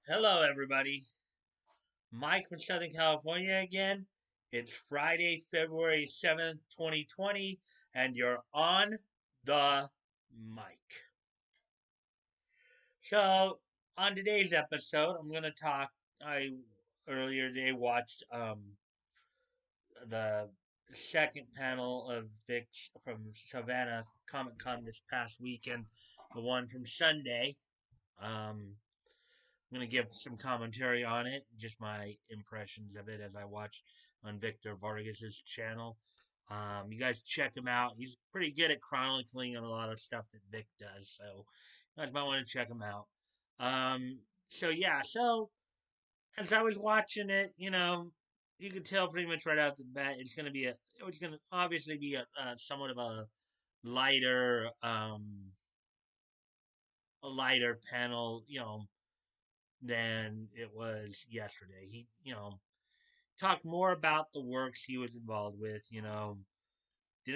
Hello, everybody. Mike from Southern California again. It's Friday, February 7th, 2020, and you're on the mic. So, on today's episode, I'm going to talk. I earlier today watched the second panel of Vic from Savannah Comic Con this past weekend, the one from Sunday. I'm going to give some commentary on it, just my impressions of it as I watched on Victor Vargas's channel. You guys check him out. He's pretty good at chronicling a lot of stuff that Vic does, so you guys might want to check him out. So as I was watching it, you could tell pretty much right off the bat it's going to obviously be a somewhat of lighter, um, a lighter panel, than it was yesterday. He, talked more about the works he was involved with. Didn't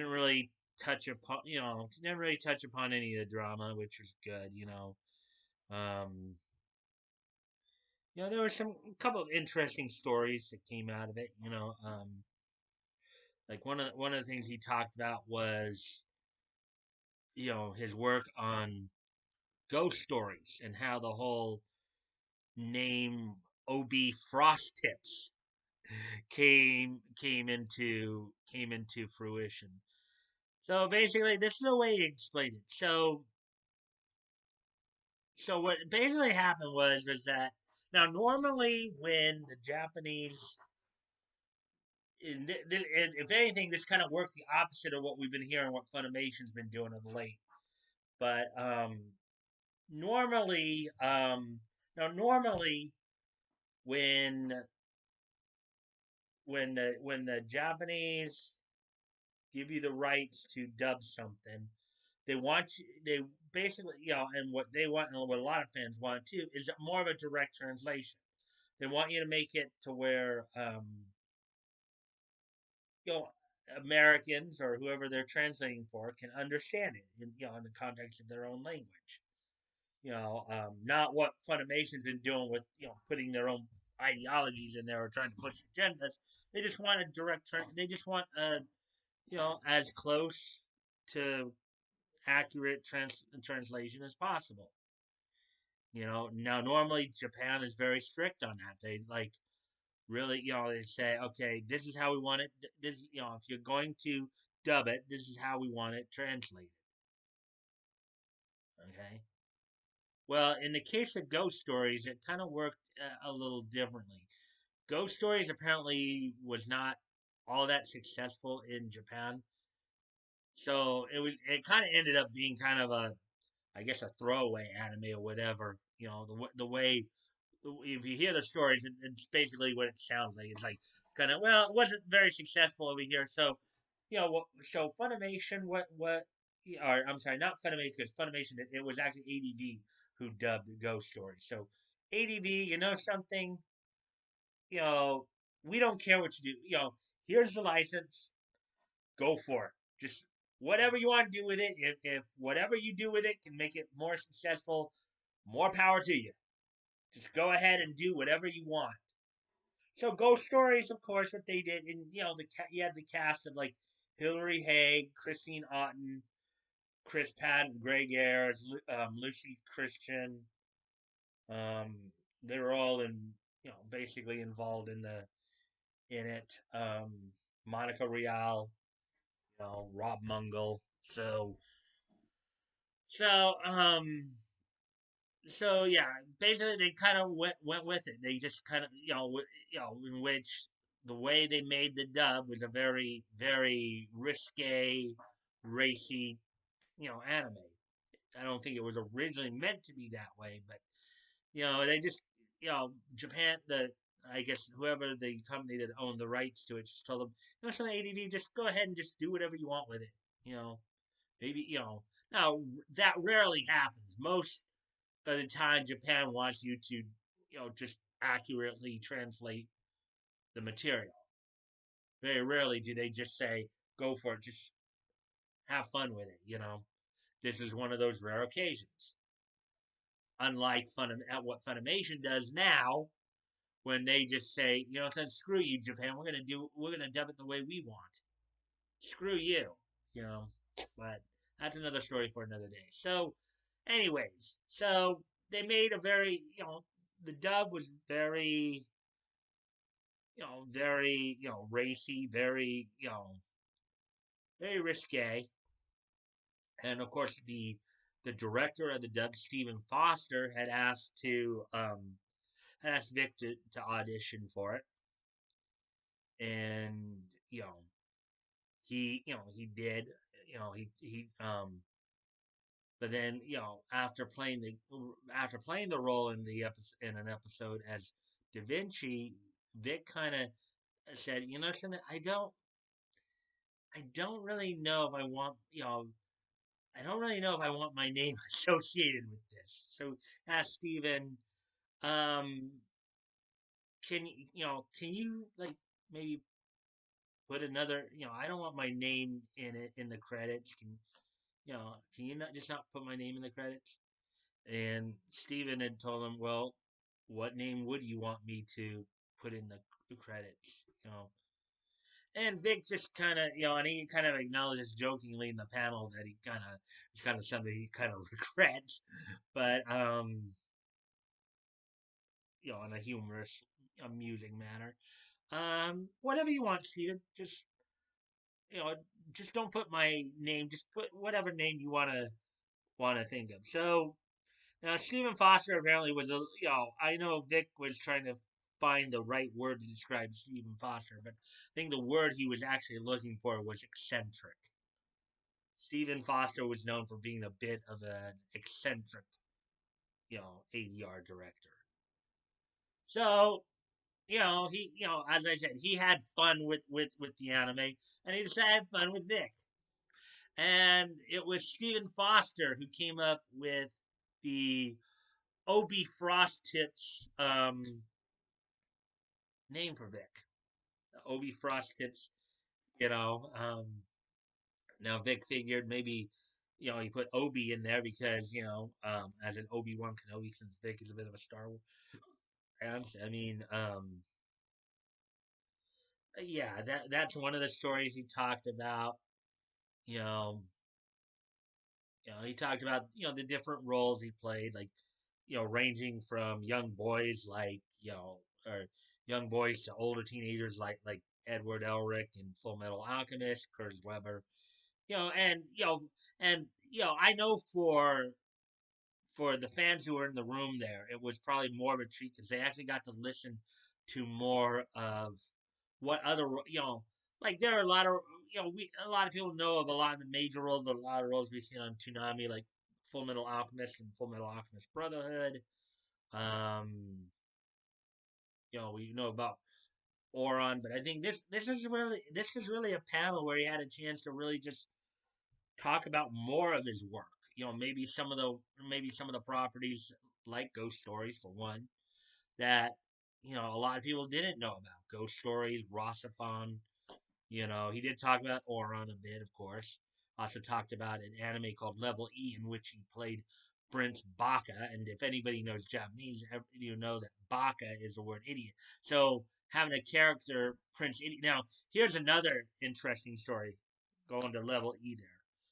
really didn't really touch upon any of the drama, which was good. Um, there were some a couple of interesting stories that came out of it. Like one of the things he talked about was his work on ghost stories and how the whole name OB Frost Tips came into fruition. So basically, this is the way he explained it. So what basically happened was that now normally when the Japanese, if anything, this kind of worked the opposite of what we've been hearing, what Funimation's been doing of late. But normally, normally when when the Japanese give you the rights to dub something. They basically, and what they want, and what a lot of fans want too, is more of a direct translation. They want you to make it to where, you know, Americans or whoever they're translating for can understand it, in the context of their own language. Not what Funimation's been doing with, putting their own ideologies in there or trying to push agendas. They just want a they just want as close to accurate translation as possible. Now normally Japan is very strict on that. They like really, they say, okay, this is how we want it. This, if you're going to dub it, this is how we want it translated. Okay. Well, in the case of Ghost Stories, it kind of worked a little differently. Ghost Stories apparently was not all that successful in Japan, so it kind of ended up being kind of I guess a throwaway anime or whatever. The way if you hear the stories, it's basically what it sounds like. It's like kind of, well, it wasn't very successful over here, so so Funimation, or I'm sorry, not Funimation, because Funimation, it was actually ADV who dubbed Ghost Story. So ADV, something, you know, we don't care what you do. Here's the license, go for it. Just whatever you want to do with it. If whatever you do with it can make it more successful, more power to you. Just go ahead and do whatever you want. So Ghost Stories, of course, what they did, and you had the cast of like Hilary Haig, Christine Otten, Chris Patton, Greg Ayres, Lucy Christian. Um, they were all basically involved in it. Monica Rial, Rob Mungle. So so um so yeah, basically they kind of went with it. They just kind of in which the way they made the dub was a very very risque, racy anime. I don't think it was originally meant to be that way, but they just Japan, the I guess whoever the company that owned the rights to it just told them, so ADV, just go ahead and just do whatever you want with it. Maybe now that rarely happens. Most by the time Japan wants you to, just accurately translate the material. Very rarely do they just say, go for it, just have fun with it. This is one of those rare occasions. unlike at what Funimation does now, when they just say, you know, screw you, Japan. We're gonna dub it the way we want. Screw you, you know. But that's another story for another day. So, anyways, so they made a very, the dub was very, very, racy, very, very risque. And of course, the director of the dub, Stephen Foster, had asked Vic to audition for it, and he did, but then after playing the role in an episode as Da Vinci, Vic kind of said, something, I don't really know if I want, I don't really know if I want my name associated with this. So asked Steven, um, can you like maybe put another, I don't want my name in it in the credits. Can you not put my name in the credits? And Steven had told him, well, what name would you want me to put in the credits? And Vic just kind of, and he kind of acknowledges jokingly in the panel that it's kind of something he kind of regrets, but in a humorous, amusing manner. Whatever you want, Steven. You know, just don't put my name. Just put whatever name you want to think of. So now Stephen Foster apparently was I know Vic was trying to find the right word to describe Stephen Foster, but I think the word he was actually looking for was eccentric. Stephen Foster was known for being a bit of an eccentric, ADR director. So, as I said, he had fun with the anime, and he decided to have fun with Vic. And it was Stephen Foster who came up with the Obi Frost Tips name for Vic. Obi Frost Tips, you know. Now Vic figured maybe, he put Obi in there because, as an Obi-Wan Kenobi, since Vic is a bit of a Star Wars fan. I mean, yeah, that's one of the stories he talked about. You know, he talked about the different roles he played, like ranging from young boys or young boys to older teenagers like Edward Elric in Full Metal Alchemist, Curtis Weber, you know, and you know, and I know for the fans who were in the room there, it was probably more of a treat because they actually got to listen to more of what other like there are a lot of a lot of people know of a lot of the major roles, a lot of roles we've seen on Toonami, like Full Metal Alchemist and Full Metal Alchemist Brotherhood. Um, we know about Oron, but I think this is really a panel where he had a chance to really just talk about more of his work. Maybe some of the properties like Ghost Stories for one that a lot of people didn't know about. Ghost Stories, Rossifon. He did talk about Oron a bit, of course. Also talked about an anime called Level E in which he played Prince Baka. And if anybody knows Japanese, you know that Baka is the word idiot. So having a character, Prince Idiot. Now, here's another interesting story going to Level E there.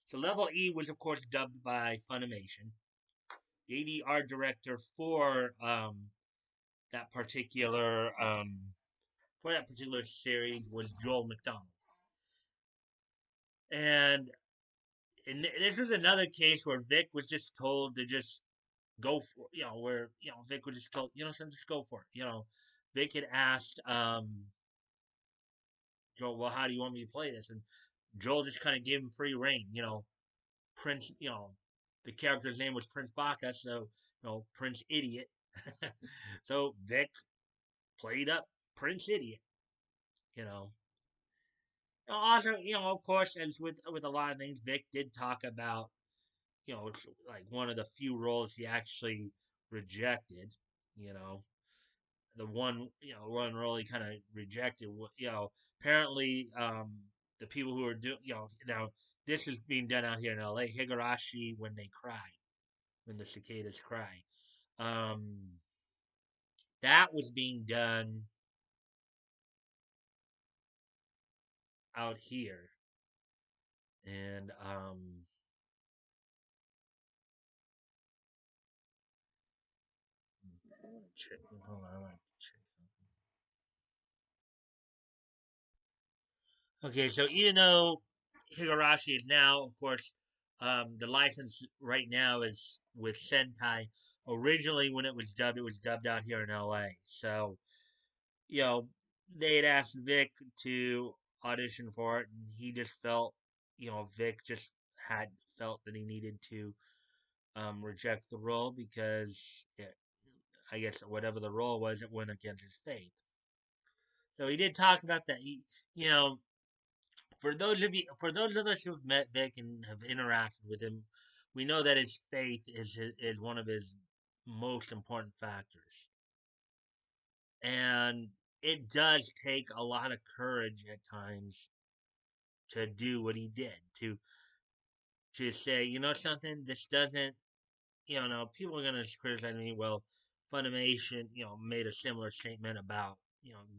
So Level E was, of course, dubbed by Funimation. The ADR director that particular for that particular series was Joel McDonald. And this was another case where Vic was just told to just go for, where Vic was just told, son, just go for it. Vic had asked Joel, well, how do you want me to play this? And Joel just kind of gave him free reign. Prince, the character's name was Prince Baka, so Prince Idiot. So Vic played up Prince Idiot. You know, Also, of course, as with a lot of things, Vic did talk about, it's like one of the few roles he actually rejected. You know, the one role he kind of rejected. Apparently, the people who are doing, now this is being done out here in L.A. Higurashi when they cry, when the cicadas cry. Um, that was being done out here, and I want to check. Hold on, I want to check something. Okay, so even though Higurashi is now, of course, the license right now is with Sentai. Originally, when it was dubbed out here in LA. So, you know, they had asked Vic to audition for it, and he just felt, Vic just had felt that he needed to reject the role because I guess whatever the role was, it went against his faith. So he did talk about that. You know, for those of us who've met Vic and have interacted with him, we know that his faith is one of his most important factors, and it does take a lot of courage at times to do what he did to say, you know something, this doesn't, people are gonna criticize me. Well, Funimation, made a similar statement about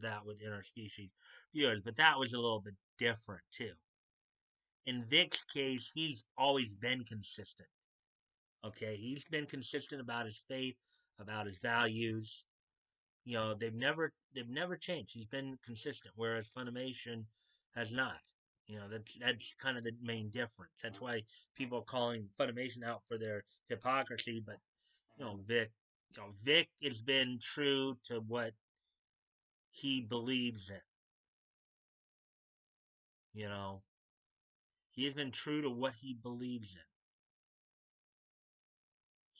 that with interspecies viewers, but that was a little bit different too. In Vic's case, he's always been consistent. Okay, he's been consistent about his faith, about his values. They've never changed. He's been consistent, whereas Funimation has not. That's kind of the main difference. That's why people are calling Funimation out for their hypocrisy. But Vic has been true to what he believes in. You know, he has been true to what he believes in.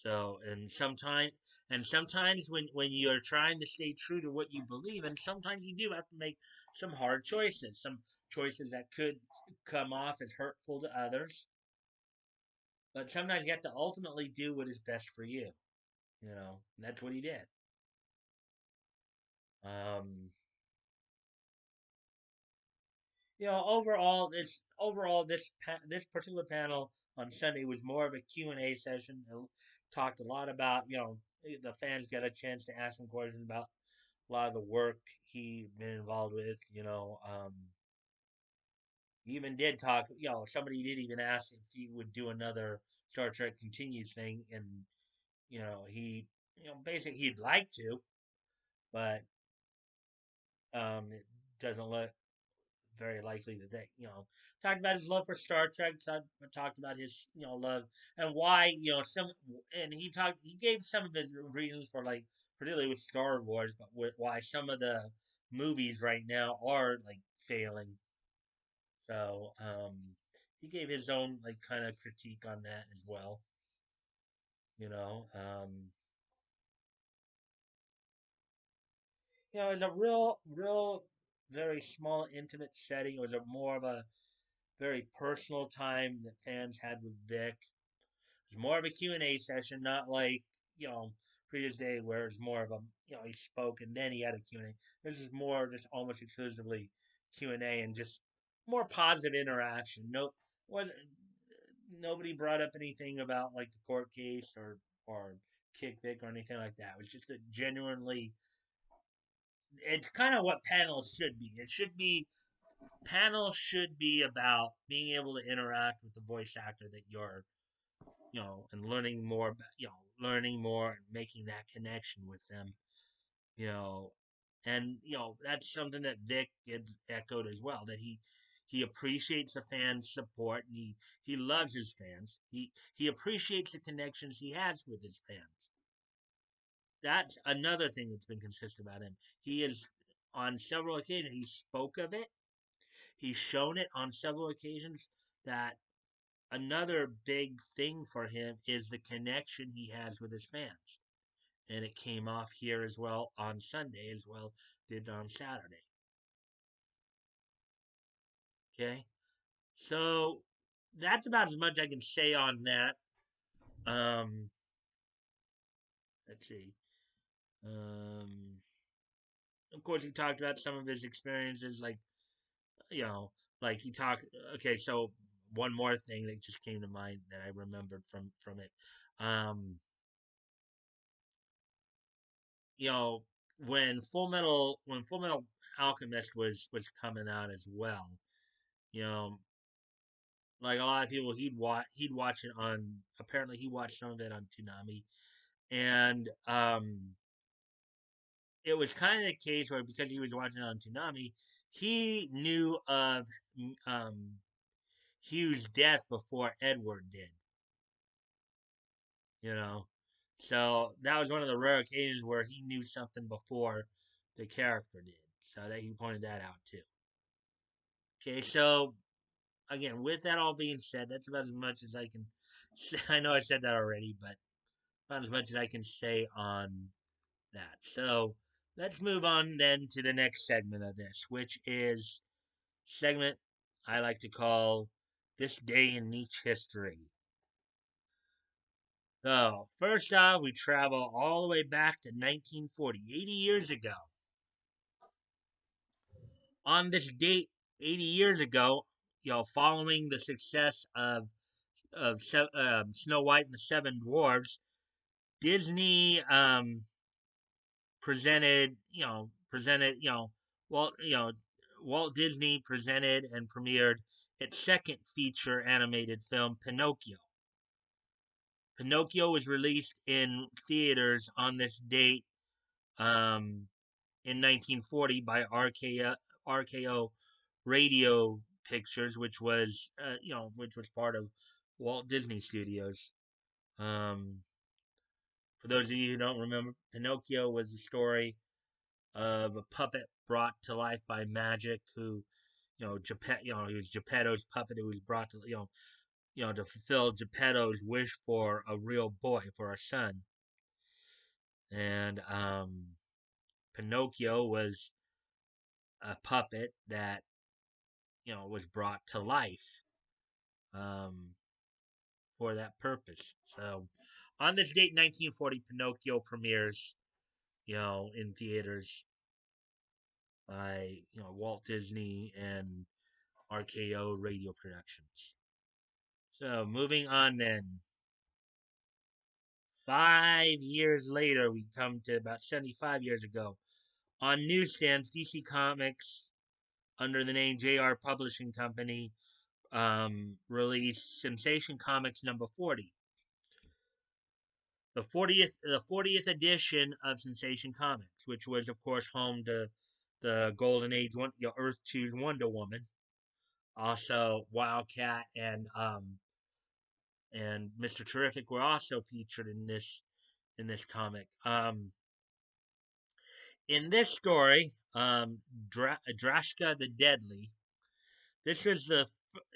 So, and sometimes when you're trying to stay true to what you believe in, sometimes you do have to make some hard choices, some choices that could come off as hurtful to others, but sometimes you have to ultimately do what is best for you. And that's what he did. Um, this particular panel on Sunday was more of a Q&A session. It talked a lot about, the fans got a chance to ask him questions about a lot of the work he been involved with. He even did talk. Somebody did even ask if he would do another Star Trek Continues thing, and he, basically he'd like to, but it doesn't look very likely that talked about his love for Star Trek. Talked about his love and why and he gave some of his reasons for, like, particularly with Star Wars, but with why some of the movies right now are like failing. So he gave his own, like, kind of critique on that as well. You know, um, it was a real, very small, intimate setting. It was more of a very personal time that fans had with Vic. It was more of a Q&A session, not like, previous day where it was more of a, he spoke and then he had a Q&A. This is more just almost exclusively Q&A and just more positive interaction. Was Nobody brought up anything about, like, the court case or kick Vic or anything like that. It was just a genuinely, it's kind of what panels should be. Panels should be about being able to interact with the voice actor that you're, and learning more and making that connection with them, you know, and that's something that Vic had echoed as well. That he appreciates the fans' support, and he loves his fans. He appreciates the connections he has with his fans. That's another thing that's been consistent about him. He is, on several occasions, he spoke of it. He's shown it on several occasions that another big thing for him is the connection he has with his fans. And it came off here as well on Sunday, as well did on Saturday. Okay? So that's about as much I can say on that. Um, let's see. Um, of course, he talked about some of his experiences, like, you know, like he talked. Okay, so one more thing that just came to mind that I remembered from it. Um, when Full Metal Alchemist was coming out as well, you know, like a lot of people, he'd watch it on, apparently he watched some of it on Toonami, and it was kind of the case where, because he was watching it on Toonami, he knew of um Hugh's death before Edward did, you know. So that was one of the rare occasions where he knew something before the character did. So that he pointed that out too. Okay, so again, with that all being said, that's about as much as I can say. I know I said that already, but about as much as I can say on that. So let's move on then to the next segment of this, which is segment I like to call This Day in Niche History. So, first off, we travel all the way back to 1940, 80 years ago. On this date, 80 years ago, following the success of Snow White and the Seven Dwarfs, Disney presented, Walt, Walt Disney presented and premiered its second feature animated film, Pinocchio. Pinocchio was released in theaters on this date um, in 1940 by RKO Radio Pictures, which was part of Walt Disney Studios. Um, for those of you who don't remember, Pinocchio was the story of a puppet brought to life by magic, who, he was Geppetto's puppet who was brought to, to fulfill Geppetto's wish for a real boy, for a son. And Pinocchio was a puppet that, was brought to life um, for that purpose. So, on this date, 1940, Pinocchio premieres, in theaters by, Walt Disney and RKO Radio Productions. So, moving on then. 5 years later, we come to about 75 years ago. On newsstands, DC Comics, under the name JR Publishing Company, released Sensation Comics number 40. The 40th edition of Sensation Comics, which was of course home to the Golden Age Earth 2's Wonder Woman, also Wildcat and Mr. Terrific were also featured in this comic. In this story, Drashka the Deadly. This was the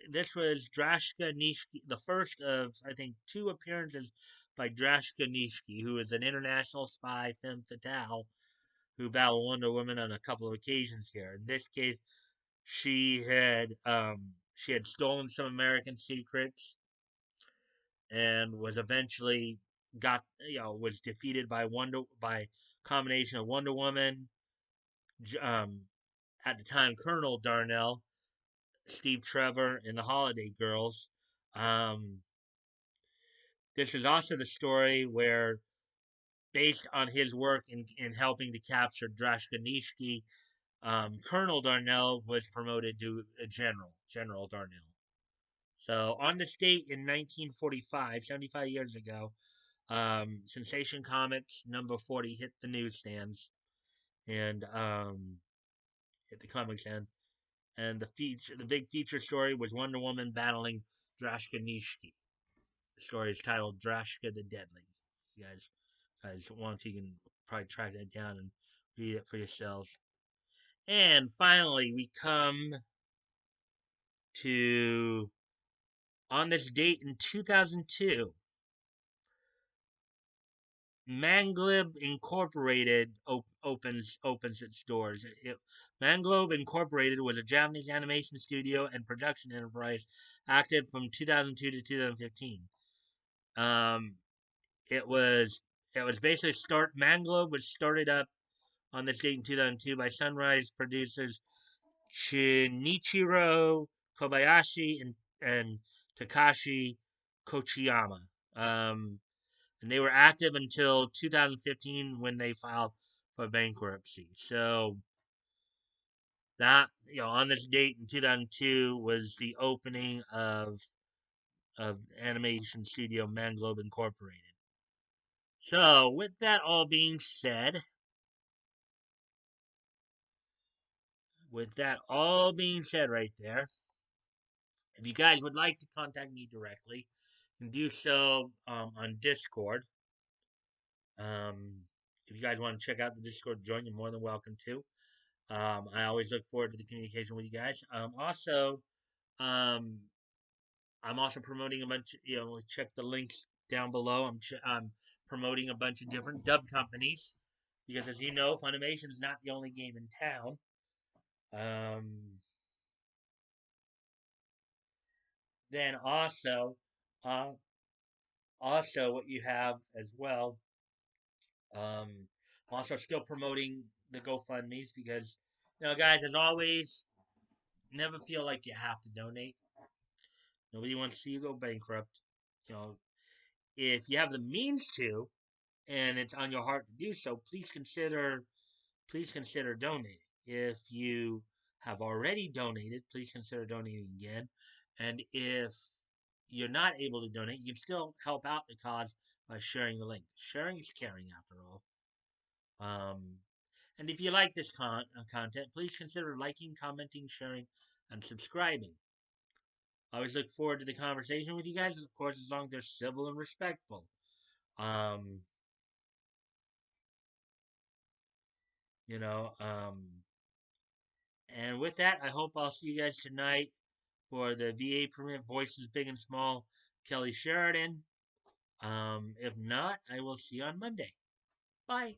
this was Drashka Nishki, the first of, I think, two appearances by Drashka Nishki, who is an international spy femme fatale who battled Wonder Woman on a couple of occasions here. In this case, she had stolen some American secrets and was eventually was defeated by combination of Wonder Woman, um, at the time Colonel Darnell, Steve Trevor, and the Holiday Girls. Um, this is also the story where, based on his work in helping to capture Drashkanishki, Colonel Darnell was promoted to a General Darnell. So on this date in 1945, 75 years ago, Sensation Comics number 40 hit the newsstands and hit the comics end. And the big feature story was Wonder Woman battling Drashkanishki. The story is titled Drashka the Deadly. You guys want to, you can probably track that down and read it for yourselves. And finally, we come to, on this date in 2002, Manglobe Incorporated opens its doors. Manglobe Incorporated was a Japanese animation studio and production enterprise active from 2002 to 2015. It was basically Manglobe was started up on this date in 2002 by Sunrise producers Shinichiro Kobayashi and Takashi Kochiyama. And they were active until 2015 when they filed for bankruptcy. So that, on this date in 2002 was the opening of animation studio Manglobe Incorporated. So with that all being said right there, if you guys would like to contact me directly, you can do so on Discord. Um, if you guys want to check out the Discord join, you're more than welcome to. I always look forward to the communication with you guys. Um, I'm also promoting a bunch. Check the links down below. I'm promoting a bunch of different dub companies because, as you know, Funimation is not the only game in town. Um, then uh, also what you have as well. I'm also still promoting the GoFundmes because, guys, as always, never feel like you have to donate. Nobody wants to see you go bankrupt. You know, if you have the means to, and it's on your heart to do so, please consider donating. If you have already donated, please consider donating again. And if you're not able to donate, you can still help out the cause by sharing the link. Sharing is caring, after all. Um, and if you like this content, please consider liking, commenting, sharing, and subscribing. I always look forward to the conversation with you guys, of course, as long as they're civil and respectful. Um, you know, and with that, I hope I'll see you guys tonight for the VA premiere, Voices Big and Small, Kelly Sheridan. If not, I will see you on Monday. Bye.